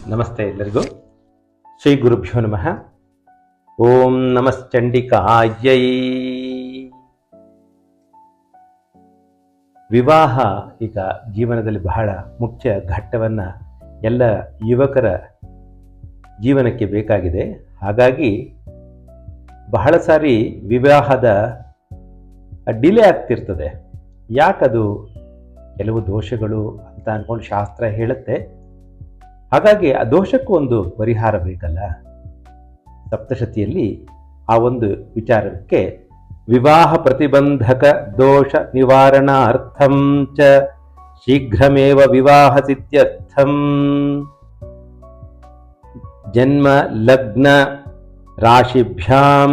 ನಮಸ್ತೆ ಎಲ್ಲರಿಗೂ. ಶ್ರೀ ಗುರುಭ್ಯೋ ನಮಃ. ಓಂ ನಮಶ್ಚಂಡಿಕಾಯೈ. ವಿವಾಹ ಈಗ ಜೀವನದಲ್ಲಿ ಬಹಳ ಮುಖ್ಯ ಘಟ್ಟವನ್ನು ಎಲ್ಲ ಯುವಕರ ಜೀವನಕ್ಕೆ ಬೇಕಾಗಿದೆ. ಹಾಗಾಗಿ ಬಹಳ ಸಾರಿ ವಿವಾಹದ ಡಿಲೇ ಆಗ್ತಿರ್ತದೆ. ಯಾಕದು? ಕೆಲವು ದೋಷಗಳು ಅಂತ ಅಂದ್ಕೊಂಡು ಶಾಸ್ತ್ರ ಹೇಳುತ್ತೆ. ಹಾಗಾಗಿ ಆ ದೋಷಕ್ಕೂ ಒಂದು ಪರಿಹಾರ ಬೇಕಲ್ಲ. ಸಪ್ತಶತಿಯಲ್ಲಿ ಆ ಒಂದು ವಿಚಾರಕ್ಕೆ ವಿವಾಹ ಪ್ರತಿಬಂಧಕ ದೋಷ ನಿವಾರಣಾರ್ಥಂ ಚ ಶೀಘ್ರಮೇವ ವಿವಾಹ ಸಿದ್ಧ್ಯರ್ಥಂ ಜನ್ಮ ಲಗ್ನ ರಾಶಿಭ್ಯಾಂ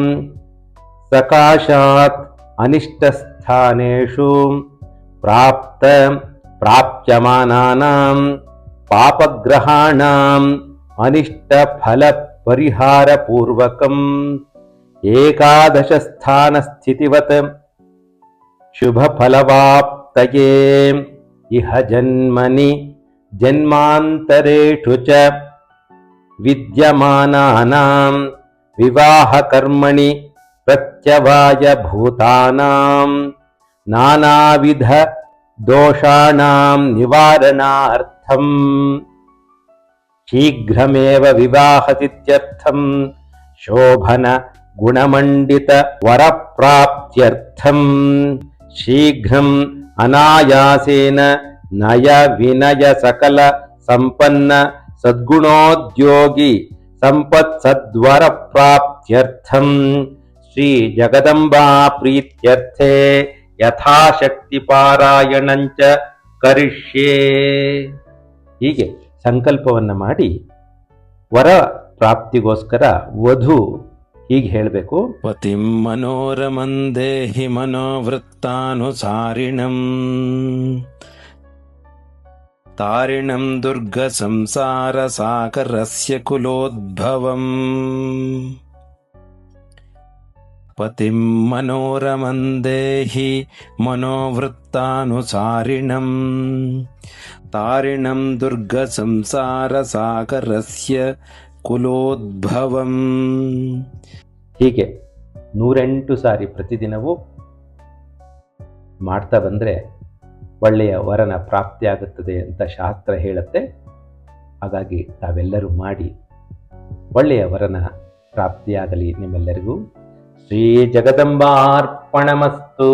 ಸಕಾಶಾತ್ ಅನಿಷ್ಟಸ್ಥಾನೇಷು ಪ್ರಾಪ್ಯಮಾನಾನಾಂ ಪಾಪಗ್ರಹಾಣಾಂ ಅನಿಷ್ಟ ಫಲ ಪರಿಹಾರ ಪೂರ್ವಕಂ ಏಕಾದಶ ಸ್ಥಾನ ಸ್ಥಿತಿವತ್ ಶುಭ ಫಲವಾಪ್ತಯೇ ಇಹ ಜನ್ಮನಿ ಜನ್ಮಾಂತರೇಷು ಚ ವಿದ್ಯಮಾನಾನಾಂ ವಿವಾಹ ಕರ್ಮಣಿ ಪ್ರತ್ಯವಾಯ ಭೂತಾನಾಂ ನಾನಾವಿಧ ದೋಷಾಣಾಂ ನಿವಾರಣಾರ್ಥಂ ಶೀಘ್ರಮೇವ ವಿವಾಹಸಿದ್ಧ್ಯರ್ಥಂ ಶೋಭನ ಗುಣಮಂಡಿತ ವರಪ್ರಾಪ್ತ್ಯರ್ಥಂ ಶೀಘ್ರಂ ಅನಾಯಾಸೇನ ನಯ ವಿನಯ ಸಕಲ ಸಂಪನ್ನ ಸದ್ಗುಣೋದ್ಯೋಗಿ ಸಂಪತ್ ಸದ್ವರ ಪ್ರಾಪ್ತ್ಯರ್ಥಂ ಶ್ರೀ ಜಗದಂಬಾ ಪ್ರೀತ್ಯರ್ಥೇ ಯಥಾಶಕ್ತಿ ಪಾರಾಯಣಂಚ ಕರಿಷ್ಯೇ. ಹೀಗೆ ಸಂಕಲ್ಪವನ್ನು ಮಾಡಿ ವರ ಪ್ರಾಪ್ತಿಗೋಸ್ಕರ ವಧು ಹೀಗೆ ಹೇಳಬೇಕು. ಪತಿಂ ಮನೋರಮಂದೇಹಿ ಮನೋವೃತ್ತಾನುಸಾರಿಣಂ ತಾರಿಣಂ ದುರ್ಗ ಸಂಸಾರ ಸಾಗರಸ್ಯ ಕುಲೋದ್ಭವಂ. ಪತಿಂ ಮನೋರಮಂದೇಹಿ ಮನೋವೃತ್ತಾನುಸಾರಿಣಂ ತಾರಿಣಂ ದುರ್ಗ ಸಂಸಾರ ಸಾಗರಸ್ಯ ಕುಲೋದ್ಭವಂ. ಹೀಗೆ 108 ಸಾರಿ ಪ್ರತಿದಿನವೂ ಮಾಡ್ತಾ ಬಂದರೆ ಒಳ್ಳೆಯ ವರನ ಪ್ರಾಪ್ತಿಯಾಗುತ್ತದೆ ಅಂತ ಶಾಸ್ತ್ರ ಹೇಳುತ್ತೆ. ಹಾಗಾಗಿ ತಾವೆಲ್ಲರೂ ಮಾಡಿ ಒಳ್ಳೆಯ ವರನ ಪ್ರಾಪ್ತಿಯಾಗಲಿ ನಿಮ್ಮೆಲ್ಲರಿಗೂ. ಶ್ರೀ ಜಗದಂಬಾರ್ಪಣಮಸ್ತು.